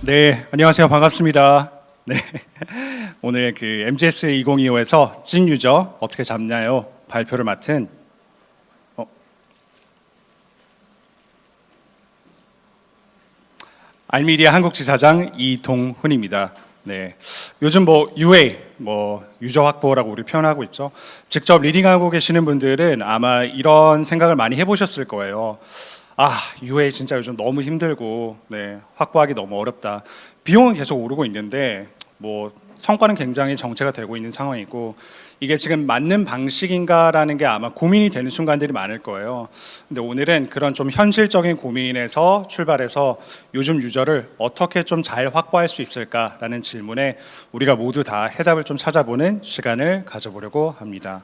네, 안녕하세요. 반갑습니다. 네, 오늘 그 MGS 2025에서 찐 유저 어떻게 잡나요? 발표를 맡은 알미디아 한국 지사장 이동훈입니다. 네, 요즘 UA, 유저 확보라고 우리 표현하고 있죠. 직접 리딩하고 계시는 분들은 아마 이런 생각을 많이 해보셨을 거예요. UA 진짜 요즘 너무 힘들고, 확보하기 너무 어렵다. 비용은 계속 오르고 있는데, 성과는 굉장히 정체가 되고 있는 상황이고, 이게 지금 맞는 방식인가라는 게 아마 고민이 되는 순간들이 많을 거예요. 근데 오늘은 그런 좀 현실적인 고민에서 출발해서 요즘 유저를 어떻게 좀 잘 확보할 수 있을까라는 질문에 우리가 모두 다 해답을 좀 찾아보는 시간을 가져보려고 합니다.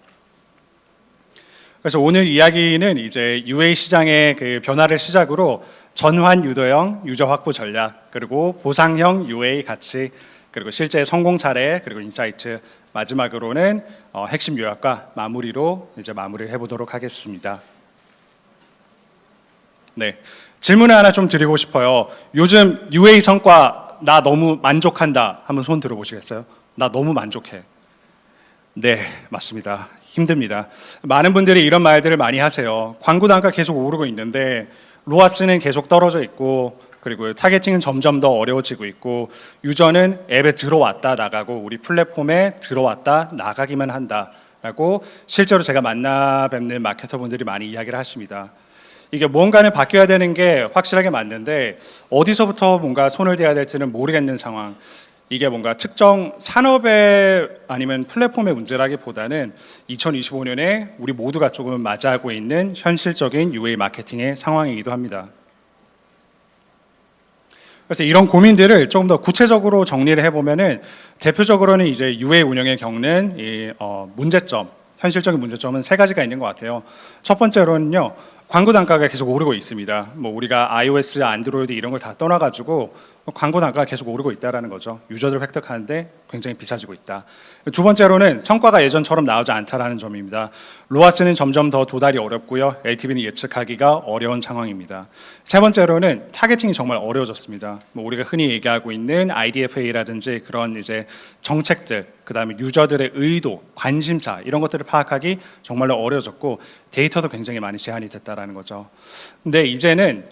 그래서 오늘 이야기는 이제 UA 시장의 그 변화를 시작으로 전환 유도형 유저 확보 전략, 그리고 보상형 UA 가치, 그리고 실제 성공 사례, 그리고 인사이트, 마지막으로는 핵심 요약과 마무리로 이제 마무리를 해보도록 하겠습니다. 네, 질문을 하나 좀 드리고 싶어요. 요즘 UA 성과 나 너무 만족한다. 한번 손 들어보시겠어요? 나 너무 만족해. 네, 맞습니다. 힘듭니다. 많은 분들이 이런 말들을 많이 하세요. 광고 단가 계속 오르고 있는데 로아스는 계속 떨어져 있고, 그리고 타겟팅은 점점 더 어려워지고 있고, 유저는 앱에 들어왔다 나가고 우리 플랫폼에 들어왔다 나가기만 한다라고 실제로 제가 만나 뵙는 마케터분들이 많이 이야기를 하십니다. 이게 뭔가는 바뀌어야 되는 게 확실하게 맞는데 어디서부터 뭔가 손을 대야 될지는 모르겠는 상황. 이게 뭔가 특정 산업의 아니면 플랫폼의 문제라기보다는 2025년에 우리 모두가 조금 맞이하고 있는 현실적인 UA 마케팅의 상황이기도 합니다. 그래서 이런 고민들을 조금 더 구체적으로 정리를 해보면은 대표적으로는 이제 UA 운영에 겪는 이 문제점, 현실적인 문제점은 세 가지가 있는 것 같아요. 첫 번째로는요, 광고 단가가 계속 오르고 있습니다. 우리가 iOS, 안드로이드 이런 걸 다 떠나가지고 광고 단가가 계속 오르고 있다라는 거죠. 유저들 획득하는데 굉장히 비싸지고 있다. 두 번째로는 성과가 예전처럼 나오지 않다라는 점입니다. 로아스는 점점 더 도달이 어렵고요. LTV는 예측하기가 어려운 상황입니다. 세 번째로는 타겟팅이 정말 어려워졌습니다. 우리가 흔히 얘기하고 있는 IDFA라든지 그런 이제 정책들, 그다음에 유저들의 의도, 관심사 이런 것들을 파악하기 정말로 어려워졌고 데이터도 굉장히 많이 제한이 됐다라는 거죠. 근데 이제는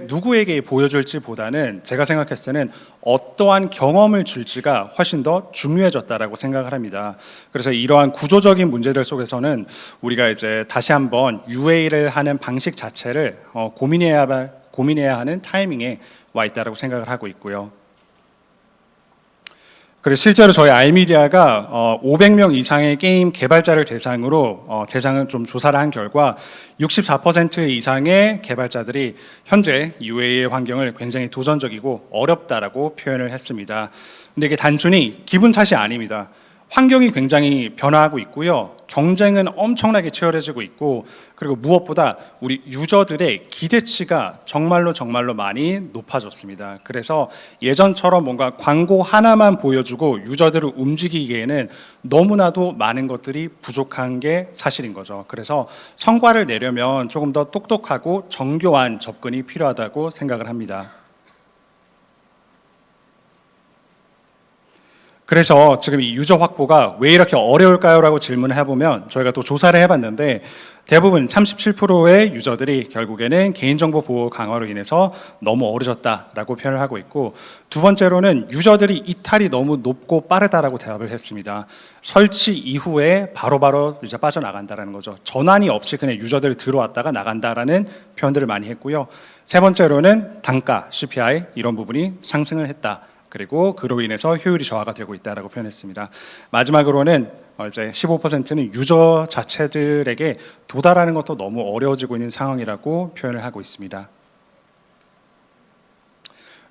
누구에게 보여줄지보다는 제가 생각했을 때는 어떠한 경험을 줄지가 훨씬 더 중요해졌다라고 생각을 합니다. 그래서 이러한 구조적인 문제들 속에서는 우리가 이제 다시 한번 UA를 하는 방식 자체를 고민해야 하는 타이밍에 와 있다라고 생각을 하고 있고요. 그리고 실제로 저희 알미디아가 500명 이상의 게임 개발자를 대상으로 대상을 좀 조사를 한 결과 64% 이상의 개발자들이 현재 UA의 환경을 굉장히 도전적이고 어렵다라고 표현을 했습니다. 근데 이게 단순히 기분 탓이 아닙니다. 환경이 굉장히 변화하고 있고요. 경쟁은 엄청나게 치열해지고 있고, 그리고 무엇보다 우리 유저들의 기대치가 정말로 많이 높아졌습니다. 그래서 예전처럼 뭔가 광고 하나만 보여주고 유저들을 움직이기에는 너무나도 많은 것들이 부족한 게 사실인 거죠. 그래서 성과를 내려면 조금 더 똑똑하고 정교한 접근이 필요하다고 생각을 합니다. 그래서 지금 이 유저 확보가 왜 이렇게 어려울까요? 라고 질문을 해보면 저희가 또 조사를 해봤는데 대부분 37%의 유저들이 결국에는 개인정보 보호 강화로 인해서 너무 어려졌다라고 표현을 하고 있고, 두 번째로는 유저들이 이탈이 너무 높고 빠르다라고 대답을 했습니다. 설치 이후에 바로바로 이제 빠져나간다라는 거죠. 전환이 없이 그냥 유저들이 들어왔다가 나간다라는 표현들을 많이 했고요. 세 번째로는 단가, CPI 이런 부분이 상승을 했다. 그리고 그로 인해서 효율이 저하가 되고 있다라고 표현했습니다. 마지막으로는 이제 15%는 유저 자체들에게 도달하는 것도 너무 어려워지고 있는 상황이라고 표현을 하고 있습니다.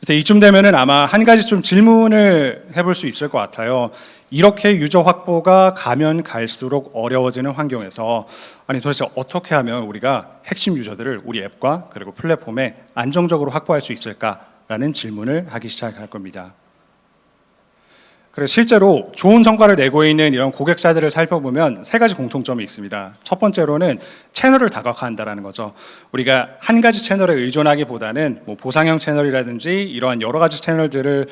그래서 이쯤 되면은 아마 한 가지 좀 질문을 해볼 수 있을 것 같아요. 이렇게 유저 확보가 가면 갈수록 어려워지는 환경에서 도대체 어떻게 하면 우리가 핵심 유저들을 우리 앱과 그리고 플랫폼에 안정적으로 확보할 수 있을까? 라는 질문을 하기 시작할 겁니다. 그래서 실제로 좋은 성과를 내고 있는 이런 고객사들을 살펴보면 세 가지 공통점이 있습니다. 첫 번째로는 채널을 다각화한다는 거죠. 우리가 한 가지 채널에 의존하기보다는 뭐 보상형 채널이라든지 이러한 여러 가지 채널들을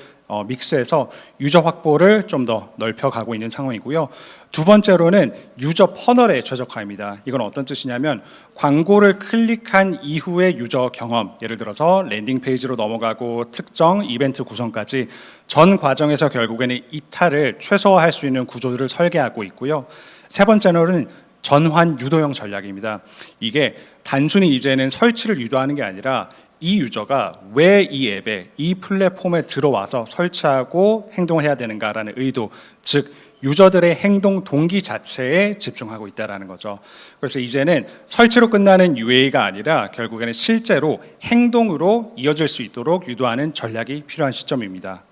믹스해서 유저 확보를 좀 더 넓혀가고 있는 상황이고요. 두 번째로는 유저 퍼널의 최적화입니다. 이건 어떤 뜻이냐면 광고를 클릭한 이후의 유저 경험, 예를 들어서 랜딩 페이지로 넘어가고 특정 이벤트 구성까지 전 과정에서 결국에는 이탈을 최소화할 수 있는 구조들을 설계하고 있고요. 세 번째로는 전환 유도형 전략입니다. 이게 단순히 이제는 설치를 유도하는 게 아니라 이 유저가 왜 이 앱에, 이 플랫폼에 들어와서 설치하고 행동을 해야 되는가라는 의도, 즉 유저들의 행동 동기 자체에 집중하고 있다는 거죠. 그래서 이제는 설치로 끝나는 UA가 아니라 결국에는 실제로 행동으로 이어질 수 있도록 유도하는 전략이 필요한 시점입니다.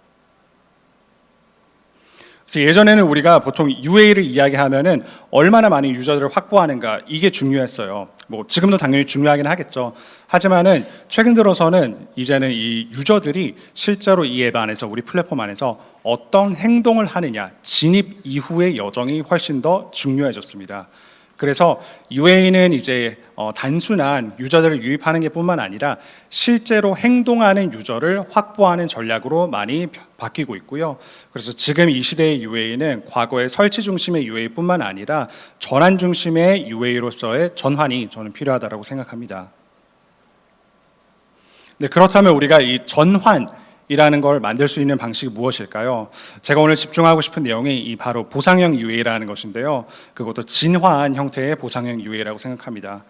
그래서 예전에는 우리가 보통 UA를 이야기하면은 얼마나 많은 유저들을 확보하는가 이게 중요했어요. 뭐 지금도 당연히 중요하긴 하겠죠. 하지만은 최근 들어서는 이제는 이 유저들이 실제로 이 앱 안에서 우리 플랫폼 안에서 어떤 행동을 하느냐 진입 이후의 여정이 훨씬 더 중요해졌습니다. 그래서 UA는 이제 단순한 유저들을 유입하는 게 뿐만 아니라 실제로 행동하는 유저를 확보하는 전략으로 많이 바뀌고 있고요. 그래서 지금 이 시대의 UA는 과거의 설치 중심의 UA뿐만 아니라 전환 중심의 UA로서의 전환이 저는 필요하다고 생각합니다. 네, 그렇다면 우리가 이 전환이라는 걸 만들 수 있는 방식이 무엇일까요? 제가 오늘 집중하고 싶은 내용이 이 바로 보상형 UA라는 것인데요. 그것도 진화한 형태의 보상형 UA라고 생각합니다.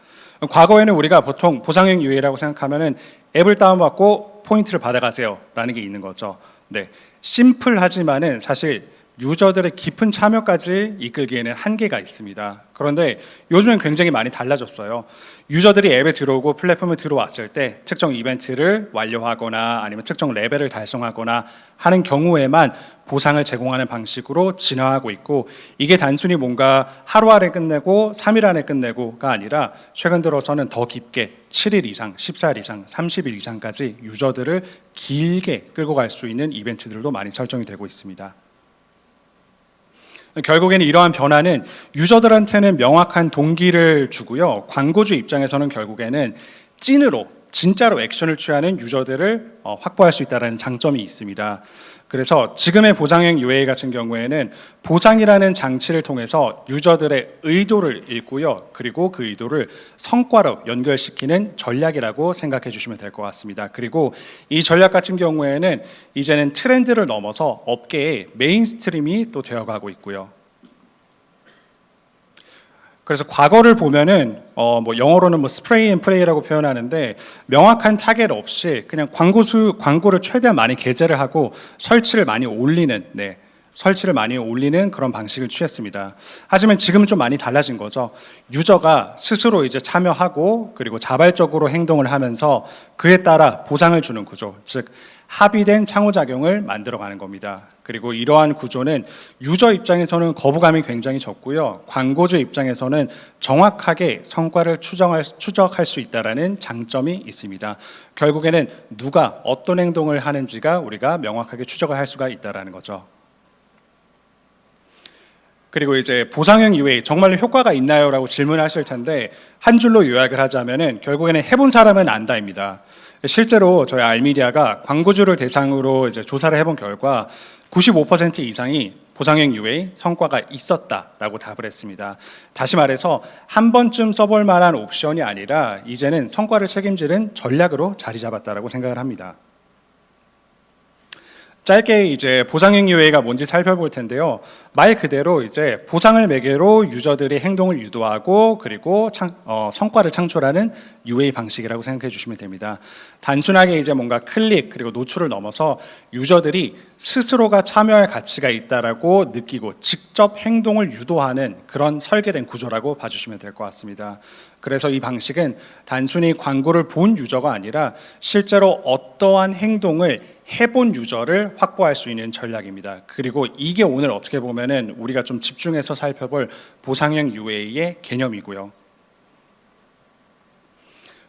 과거에는 우리가 보통 보상형 UA라고 생각하면은 앱을 다운받고 포인트를 받아가세요라는 게 있는 거죠. 네, 심플하지만은 사실 유저들의 깊은 참여까지 이끌기에는 한계가 있습니다. 그런데 요즘은 굉장히 많이 달라졌어요. 유저들이 앱에 들어오고 플랫폼에 들어왔을 때 특정 이벤트를 완료하거나 아니면 특정 레벨을 달성하거나 하는 경우에만 보상을 제공하는 방식으로 진화하고 있고, 이게 단순히 뭔가 하루 안에 끝내고 3일 안에 끝내고가 아니라 최근 들어서는 더 깊게 7일 이상, 14일 이상, 30일 이상까지 유저들을 길게 끌고 갈 수 있는 이벤트들도 많이 설정이 되고 있습니다. 결국에는 이러한 변화는 유저들한테는 명확한 동기를 주고요. 광고주 입장에서는 결국에는 찐으로 진짜로 액션을 취하는 유저들을 확보할 수 있다는 장점이 있습니다. 그래서 지금의 보상형 UA 같은 경우에는 보상이라는 장치를 통해서 유저들의 의도를 읽고요. 그리고 그 의도를 성과로 연결시키는 전략이라고 생각해 주시면 될 것 같습니다. 그리고 이 전략 같은 경우에는 이제는 트렌드를 넘어서 업계의 메인스트림이 또 되어가고 있고요. 그래서 과거를 보면은 뭐 영어로는 뭐 스프레이 앤 프레이라고 표현하는데 명확한 타겟 없이 그냥 광고를 최대한 많이 게재를 하고 설치를 많이 올리는 그런 방식을 취했습니다. 하지만 지금은 좀 많이 달라진 거죠. 유저가 스스로 이제 참여하고 그리고 자발적으로 행동을 하면서 그에 따라 보상을 주는 구조, 즉 합의된 상호작용을 만들어가는 겁니다. 그리고 이러한 구조는 유저 입장에서는 거부감이 굉장히 적고요. 광고주 입장에서는 정확하게 성과를 추적할 수 있다는 장점이 있습니다. 결국에는 누가 어떤 행동을 하는지가 우리가 명확하게 추적을 할 수가 있다는 거죠. 그리고 이제 보상형 UA 정말로 효과가 있나요? 라고 질문하실 텐데 한 줄로 요약을 하자면은 결국에는 해본 사람은 안다입니다. 실제로 저희 알미디아가 광고주를 대상으로 이제 조사를 해본 결과 95% 이상이 보상형 UA 성과가 있었다라고 답을 했습니다. 다시 말해서 한 번쯤 써볼 만한 옵션이 아니라 이제는 성과를 책임지는 전략으로 자리 잡았다라고 생각을 합니다. 짧게 이제 보상형 UA가 뭔지 살펴볼 텐데요. 말 그대로 이제 보상을 매개로 유저들의 행동을 유도하고 그리고 성과를 창출하는 UA 방식이라고 생각해 주시면 됩니다. 단순하게 이제 뭔가 클릭 그리고 노출을 넘어서 유저들이 스스로가 참여할 가치가 있다라고 느끼고 직접 행동을 유도하는 그런 설계된 구조라고 봐주시면 될 것 같습니다. 그래서 이 방식은 단순히 광고를 본 유저가 아니라 실제로 어떠한 행동을 해본 유저를 확보할 수 있는 전략입니다. 그리고 이게 오늘 어떻게 보면은 우리가 좀 집중해서 살펴볼 보상형 UA의 개념이고요.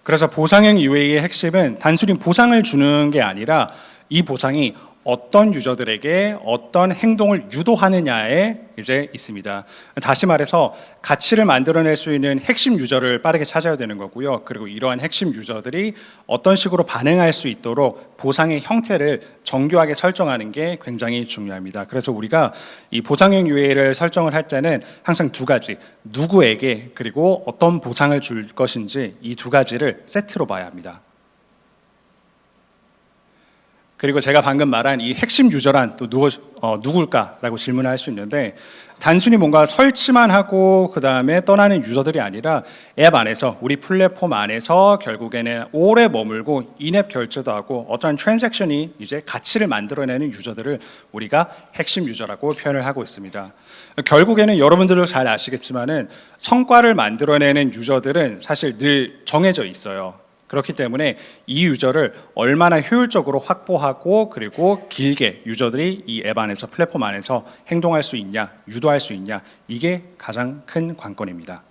그래서 보상형 UA의 핵심은 단순히 보상을 주는 게 아니라 이 보상이 어떤 유저들에게 어떤 행동을 유도하느냐에 이제 있습니다. 다시 말해서 가치를 만들어낼 수 있는 핵심 유저를 빠르게 찾아야 되는 거고요. 그리고 이러한 핵심 유저들이 어떤 식으로 반응할 수 있도록 보상의 형태를 정교하게 설정하는 게 굉장히 중요합니다. 그래서 우리가 이 보상형 UA를 설정을 할 때는 항상 두 가지, 누구에게 그리고 어떤 보상을 줄 것인지 이 두 가지를 세트로 봐야 합니다. 그리고 제가 방금 말한 이 핵심 유저란 또 누굴까라고 질문을 할 수 있는데, 단순히 뭔가 설치만 하고 그 다음에 떠나는 유저들이 아니라 앱 안에서, 우리 플랫폼 안에서 결국에는 오래 머물고 인앱 결제도 하고 어떠한 트랜잭션이 이제 가치를 만들어내는 유저들을 우리가 핵심 유저라고 표현을 하고 있습니다. 결국에는 여러분들도 잘 아시겠지만은 성과를 만들어내는 유저들은 사실 늘 정해져 있어요. 그렇기 때문에 이 유저를 얼마나 효율적으로 확보하고 그리고 길게 유저들이 이 앱 안에서, 플랫폼 안에서 행동할 수 있냐, 유도할 수 있냐, 이게 가장 큰 관건입니다.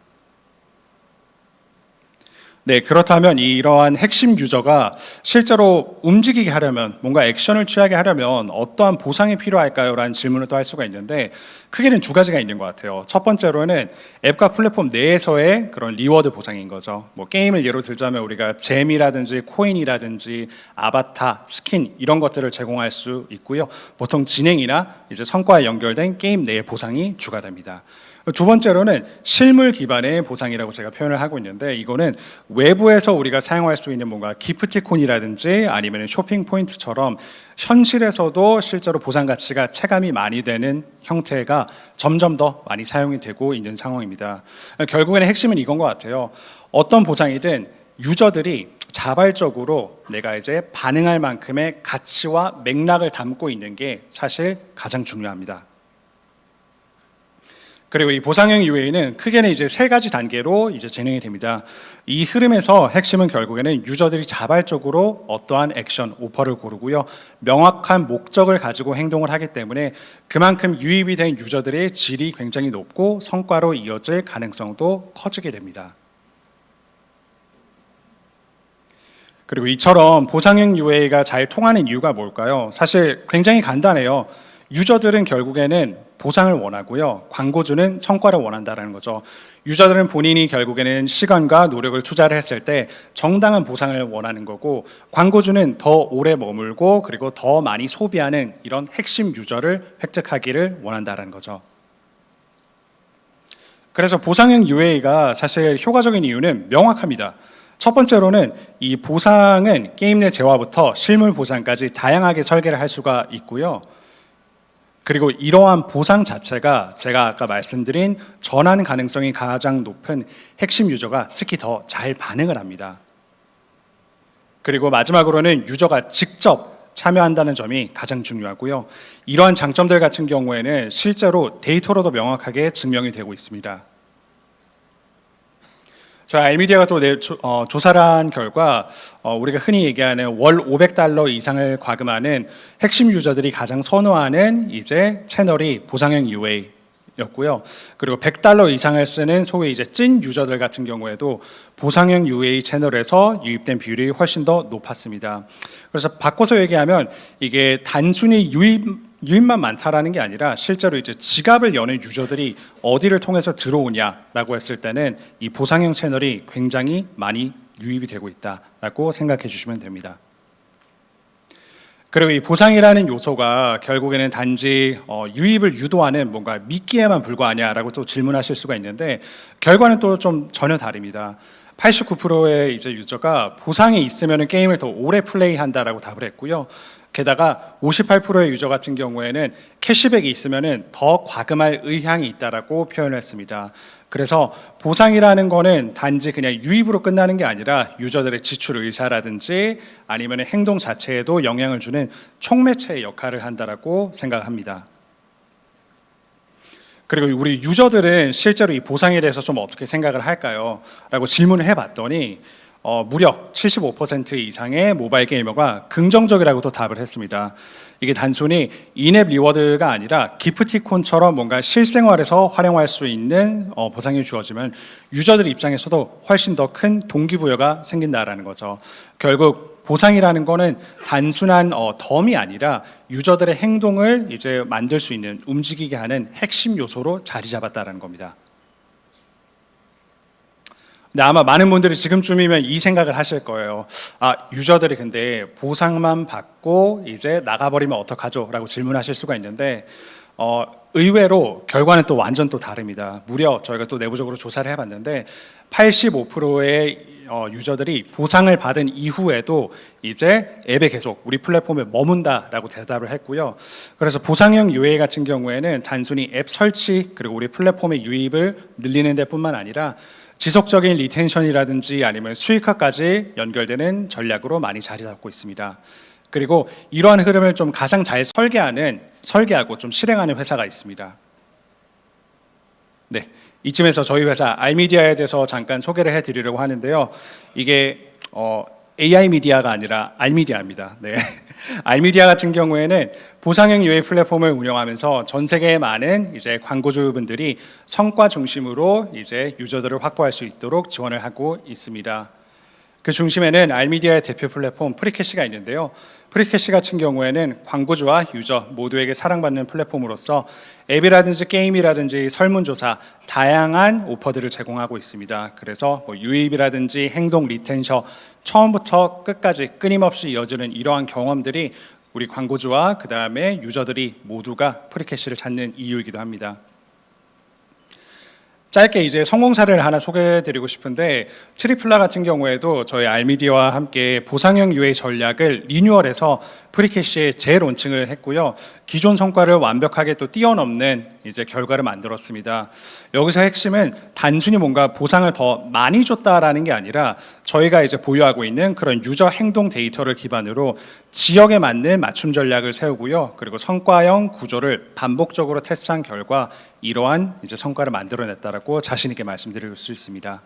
네, 그렇다면 이러한 핵심 유저가 실제로 움직이게 하려면, 뭔가 액션을 취하게 하려면 어떠한 보상이 필요할까요? 라는 질문을 또 할 수가 있는데, 크게는 두 가지가 있는 것 같아요. 첫 번째로는 앱과 플랫폼 내에서의 그런 리워드 보상인 거죠. 뭐 게임을 예로 들자면 우리가 잼이라든지 코인이라든지 아바타, 스킨 이런 것들을 제공할 수 있고요. 보통 진행이나 이제 성과에 연결된 게임 내의 보상이 추가됩니다. 두 번째로는 실물 기반의 보상이라고 제가 표현을 하고 있는데, 이거는 외부에서 우리가 사용할 수 있는 뭔가 기프티콘이라든지 아니면 쇼핑 포인트처럼 현실에서도 실제로 보상 가치가 체감이 많이 되는 형태가 점점 더 많이 사용이 되고 있는 상황입니다. 결국에는 핵심은 이건 것 같아요. 어떤 보상이든 유저들이 자발적으로 내가 이제 반응할 만큼의 가치와 맥락을 담고 있는 게 사실 가장 중요합니다. 그리고 이 보상형 UA는 크게는 이제 세 가지 단계로 이제 진행이 됩니다. 이 흐름에서 핵심은 결국에는 유저들이 자발적으로 어떠한 액션, 오퍼를 고르고요. 명확한 목적을 가지고 행동을 하기 때문에 그만큼 유입이 된 유저들의 질이 굉장히 높고 성과로 이어질 가능성도 커지게 됩니다. 그리고 이처럼 보상형 UA가 잘 통하는 이유가 뭘까요? 사실 굉장히 간단해요. 유저들은 결국에는 보상을 원하고요. 광고주는 성과를 원한다는 거죠. 유저들은 본인이 결국에는 시간과 노력을 투자를 했을 때 정당한 보상을 원하는 거고, 광고주는 더 오래 머물고 그리고 더 많이 소비하는 이런 핵심 유저를 획득하기를 원한다는 거죠. 그래서 보상형 UA가 사실 효과적인 이유는 명확합니다. 첫 번째로는 이 보상은 게임 내 재화부터 실물 보상까지 다양하게 설계를 할 수가 있고요. 그리고 이러한 보상 자체가 제가 아까 말씀드린 전환 가능성이 가장 높은 핵심 유저가 특히 더 잘 반응을 합니다. 그리고 마지막으로는 유저가 직접 참여한다는 점이 가장 중요하고요. 이러한 장점들 같은 경우에는 실제로 데이터로도 명확하게 증명이 되고 있습니다. 자, 알미디아가 또 조사를 한 결과 우리가 흔히 얘기하는 월 $500 이상을 과금하는 핵심 유저들이 가장 선호하는 이제 채널이 보상형 UA였고요. 그리고 $100 이상을 쓰는 소위 이제 찐 유저들 같은 경우에도 보상형 UA 채널에서 유입된 비율이 훨씬 더 높았습니다. 그래서 바꿔서 얘기하면 이게 단순히 유입만 많다라는 게 아니라 실제로 이제 지갑을 여는 유저들이 어디를 통해서 들어오냐라고 했을 때는 이 보상형 채널이 굉장히 많이 유입이 되고 있다라고 생각해 주시면 됩니다. 그리고 이 보상이라는 요소가 결국에는 단지 유입을 유도하는 뭔가 미끼에만 불과하냐라고 또 질문하실 수가 있는데, 결과는 또 좀 전혀 다릅니다. 89%의 이제 유저가 보상이 있으면 게임을 더 오래 플레이한다라고 답을 했고요. 게다가 58%의 유저 같은 경우에는 캐시백이 있으면 더 과금할 의향이 있다라고 표현을 했습니다. 그래서 보상이라는 거는 단지 그냥 유입으로 끝나는 게 아니라 유저들의 지출 의사라든지 아니면 행동 자체에도 영향을 주는 촉매체의 역할을 한다라고 생각합니다. 그리고 우리 유저들은 실제로 이 보상에 대해서 좀 어떻게 생각을 할까요? 라고 질문을 해봤더니 무려 75% 이상의 모바일 게이머가 긍정적이라고 또 답을 했습니다. 이게 단순히 인앱 리워드가 아니라 기프티콘처럼 뭔가 실생활에서 활용할 수 있는 보상이 주어지면 유저들 입장에서도 훨씬 더 큰 동기부여가 생긴다라는 거죠. 결국 보상이라는 거는 단순한 덤이 아니라 유저들의 행동을 이제 만들 수 있는, 움직이게 하는 핵심 요소로 자리 잡았다라는 겁니다. 근데 아마 많은 분들이 지금쯤이면 이 생각을 하실 거예요. 유저들이 근데 보상만 받고 이제 나가버리면 어떡하죠? 라고 질문하실 수가 있는데 의외로 결과는 또 완전 또 다릅니다. 무려 저희가 또 내부적으로 조사를 해봤는데 85%의 유저들이 보상을 받은 이후에도 이제 앱에 계속 우리 플랫폼에 머문다라고 대답을 했고요. 그래서 보상형 UA 같은 경우에는 단순히 앱 설치 그리고 우리 플랫폼의 유입을 늘리는 데뿐만 아니라 지속적인 리텐션이라든지 아니면 수익화까지 연결되는 전략으로 많이 자리 잡고 있습니다. 그리고 이러한 흐름을 좀 가장 잘 설계하고 좀 실행하는 회사가 있습니다. 네, 이쯤에서 저희 회사 알미디아에 대해서 잠깐 소개를 해드리려고 하는데요. 이게 AI 미디어가 아니라 알미디아입니다. 네. 알미디아 같은 경우에는 보상형 UA 플랫폼을 운영하면서 전 세계의 많은 이제 광고주분들이 성과 중심으로 이제 유저들을 확보할 수 있도록 지원을 하고 있습니다. 그 중심에는 알미디아의 대표 플랫폼 프리캐시가 있는데요. 프리캐시 같은 경우에는 광고주와 유저 모두에게 사랑받는 플랫폼으로서 앱이라든지 게임이라든지 설문조사 다양한 오퍼들을 제공하고 있습니다. 그래서 유입이라든지 행동 리텐션 처음부터 끝까지 끊임없이 이어지는 이러한 경험들이 우리 광고주와 그 다음에 유저들이 모두가 프리캐시를 찾는 이유이기도 합니다. 짧게 이제 성공 사례를 하나 소개해드리고 싶은데 트리플라 같은 경우에도 저희 알미디어와 함께 보상형 UA 전략을 리뉴얼해서 프리캐시에 재론칭을 했고요. 기존 성과를 완벽하게 또 뛰어넘는 이제 결과를 만들었습니다. 여기서 핵심은 단순히 뭔가 보상을 더 많이 줬다라는 게 아니라 저희가 이제 보유하고 있는 그런 유저 행동 데이터를 기반으로 지역에 맞는 맞춤 전략을 세우고요. 그리고 성과형 구조를 반복적으로 테스트한 결과 이러한 이제 성과를 만들어냈다라고 자신 있게 말씀드릴 수 있습니다.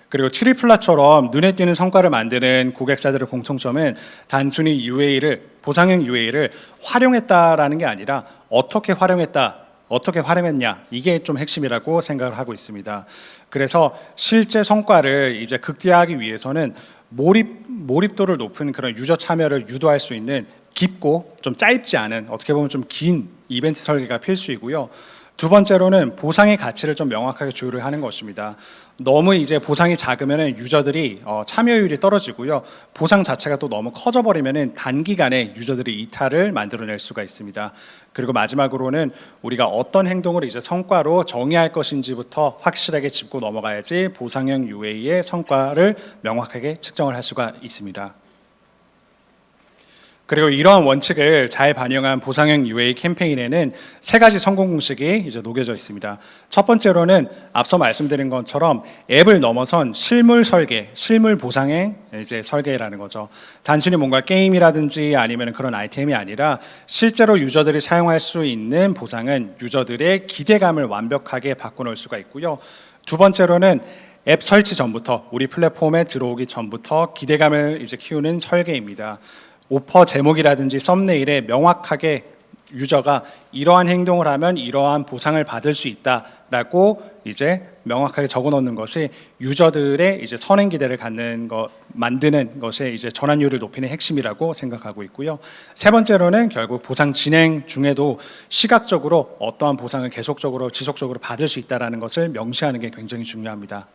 그리고 트리플라처럼 눈에 띄는 성과를 만드는 고객사들의 공통점은 단순히 보상형 UA를 활용했다라는 게 아니라 어떻게 활용했냐 이게 좀 핵심이라고 생각을 하고 있습니다. 그래서 실제 성과를 이제 극대화하기 위해서는 몰입도를 높은 그런 유저 참여를 유도할 수 있는 깊고 좀 짧지 않은 어떻게 보면 좀 긴 이벤트 설계가 필수이고요. 두 번째로는 보상의 가치를 좀 명확하게 조율을 하는 것입니다. 너무 이제 보상이 작으면 유저들이 참여율이 떨어지고요. 보상 자체가 또 너무 커져버리면 단기간에 유저들이 이탈을 만들어낼 수가 있습니다. 그리고 마지막으로는 우리가 어떤 행동을 이제 성과로 정의할 것인지부터 확실하게 짚고 넘어가야지 보상형 UA의 성과를 명확하게 측정을 할 수가 있습니다. 그리고 이러한 원칙을 잘 반영한 보상형 UA 캠페인에는 세 가지 성공 공식이 이제 녹여져 있습니다. 첫 번째로는 앞서 말씀드린 것처럼 앱을 넘어선 실물 설계, 실물 보상의 이제 설계라는 거죠. 단순히 뭔가 게임이라든지 아니면 그런 아이템이 아니라 실제로 유저들이 사용할 수 있는 보상은 유저들의 기대감을 완벽하게 바꿔놓을 수가 있고요. 두 번째로는 앱 설치 전부터 우리 플랫폼에 들어오기 전부터 기대감을 이제 키우는 설계입니다. 오퍼 제목이라든지 썸네일에 명확하게 유저가 이러한 행동을 하면 이러한 보상을 받을 수 있다라고 이제 명확하게 적어놓는 것이 유저들의 이제 선행 기대를 만드는 것에 이제 전환율을 높이는 핵심이라고 생각하고 있고요. 세 번째로는 결국 보상 진행 중에도 시각적으로 어떠한 보상을 계속적으로 지속적으로 받을 수 있다라는 것을 명시하는 게 굉장히 중요합니다.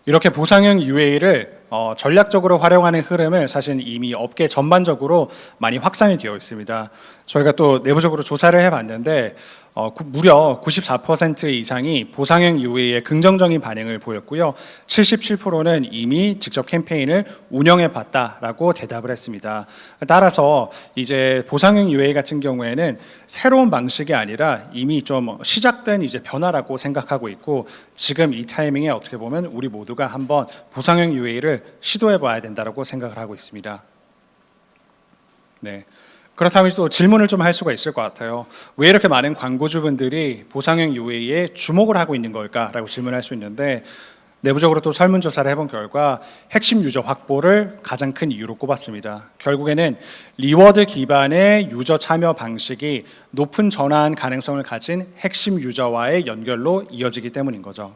이렇게 보상형 UA를 전략적으로 활용하는 흐름을 사실 이미 업계 전반적으로 많이 확산이 되어 있습니다. 저희가 또 내부적으로 조사를 해봤는데 무려 94% 이상이 보상형 UA에 긍정적인 반응을 보였고요. 77%는 이미 직접 캠페인을 운영해 봤다라고 대답을 했습니다. 따라서 이제 보상형 UA 같은 경우에는 새로운 방식이 아니라 이미 좀 시작된 이제 변화라고 생각하고 있고 지금 이 타이밍에 어떻게 보면 우리 모두가 한번 보상형 UA를 시도해 봐야 된다고 생각을 하고 있습니다. 네. 그렇다면 또 질문을 좀 할 수가 있을 것 같아요. 왜 이렇게 많은 광고주분들이 보상형 UA에 주목을 하고 있는 걸까라고 질문할 수 있는데 내부적으로 또 설문조사를 해본 결과 핵심 유저 확보를 가장 큰 이유로 꼽았습니다. 결국에는 리워드 기반의 유저 참여 방식이 높은 전환 가능성을 가진 핵심 유저와의 연결로 이어지기 때문인 거죠.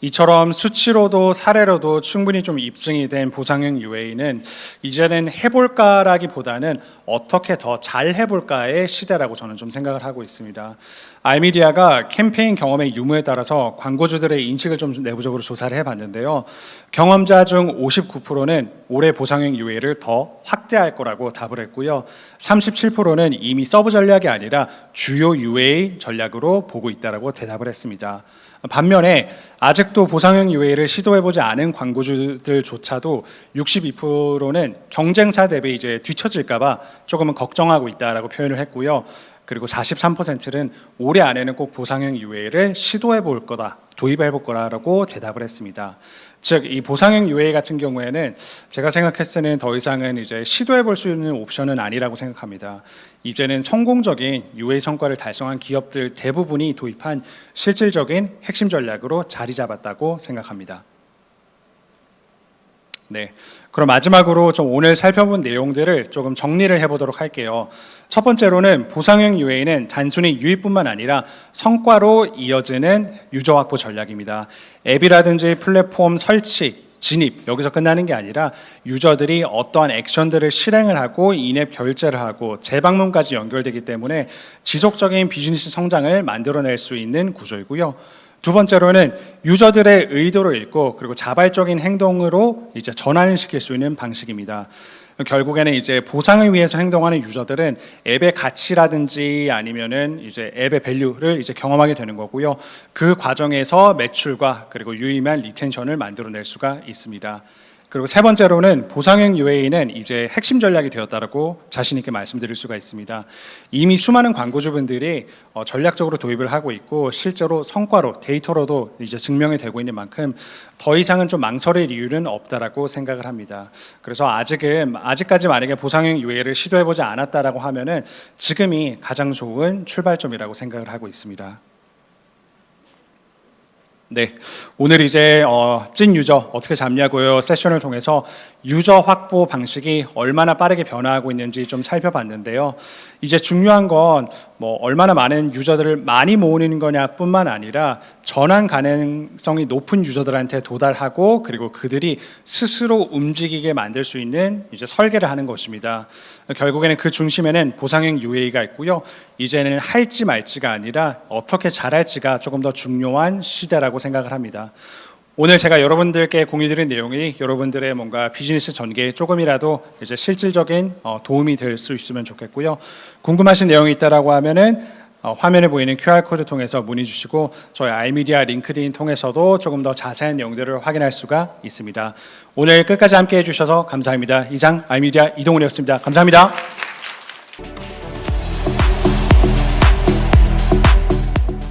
이처럼 수치로도 사례로도 충분히 좀 입증이 된 보상형 UA는 이제는 해볼까라기보다는 어떻게 더 잘 해볼까의 시대라고 저는 좀 생각을 하고 있습니다. 알미디아가 캠페인 경험의 유무에 따라서 광고주들의 인식을 좀 내부적으로 조사를 해봤는데요. 경험자 중 59%는 올해 보상형 UA를 더 확대할 거라고 답을 했고요. 37%는 이미 서브 전략이 아니라 주요 UA 전략으로 보고 있다라고 대답을 했습니다. 반면에 아직도 보상형 UA를 시도해보지 않은 광고주들조차도 62%는 경쟁사 대비 이제 뒤처질까봐 조금은 걱정하고 있다라고 표현을 했고요. 그리고 43%는 올해 안에는 꼭 보상형 UA를 시도해볼 거다, 도입해볼 거라고 대답을 했습니다. 즉, 이 보상형 UA 같은 경우에는 제가 생각했을 때는 더 이상은 이제 시도해볼 수 있는 옵션은 아니라고 생각합니다. 이제는 성공적인 UA 성과를 달성한 기업들 대부분이 도입한 실질적인 핵심 전략으로 자리 잡았다고 생각합니다. 네, 그럼 마지막으로 좀 오늘 살펴본 내용들을 조금 정리를 해보도록 할게요. 첫 번째로는 보상형 UA는 단순히 유입뿐만 아니라 성과로 이어지는 유저 확보 전략입니다. 앱이라든지 플랫폼 설치, 진입, 여기서 끝나는 게 아니라 유저들이 어떠한 액션들을 실행을 하고 인앱 결제를 하고 재방문까지 연결되기 때문에 지속적인 비즈니스 성장을 만들어낼 수 있는 구조이고요. 두 번째로는 유저들의 의도를 읽고 그리고 자발적인 행동으로 이제 전환을 시킬 수 있는 방식입니다. 결국에는 이제 보상을 위해서 행동하는 유저들은 앱의 가치라든지 아니면은 이제 앱의 밸류를 이제 경험하게 되는 거고요. 그 과정에서 매출과 그리고 유의미한 리텐션을 만들어낼 수가 있습니다. 그리고 세 번째로는 보상형 UA는 이제 핵심 전략이 되었다라고 자신 있게 말씀드릴 수가 있습니다. 이미 수많은 광고주분들이 전략적으로 도입을 하고 있고 실제로 성과로 데이터로도 이제 증명이 되고 있는 만큼 더 이상은 좀 망설일 이유는 없다라고 생각을 합니다. 그래서 아직까지 만약에 보상형 UA를 시도해보지 않았다라고 하면은 지금이 가장 좋은 출발점이라고 생각을 하고 있습니다. 네, 오늘 이제 찐 유저 어떻게 잡냐고요 세션을 통해서 유저 확보 방식이 얼마나 빠르게 변화하고 있는지 좀 살펴봤는데요. 이제 중요한 건 뭐 얼마나 많은 유저들을 많이 모으는 거냐뿐만 아니라 전환 가능성이 높은 유저들한테 도달하고 그리고 그들이 스스로 움직이게 만들 수 있는 이제 설계를 하는 것입니다. 결국에는 그 중심에는 보상형 UA가 있고요. 이제는 할지 말지가 아니라 어떻게 잘할지가 조금 더 중요한 시대라고 생각을 합니다. 오늘 제가 여러분들께 공유드린 내용이 여러분들의 뭔가 비즈니스 전개에 조금이라도 이제 실질적인 도움이 될 수 있으면 좋겠고요. 궁금하신 내용이 있다라고 하면은 화면에 보이는 QR코드 통해서 문의 주시고 저희 알미디아 링크드인 통해서도 조금 더 자세한 내용들을 확인할 수가 있습니다. 오늘 끝까지 함께 해주셔서 감사합니다. 이상 알미디아 이동훈이었습니다. 감사합니다.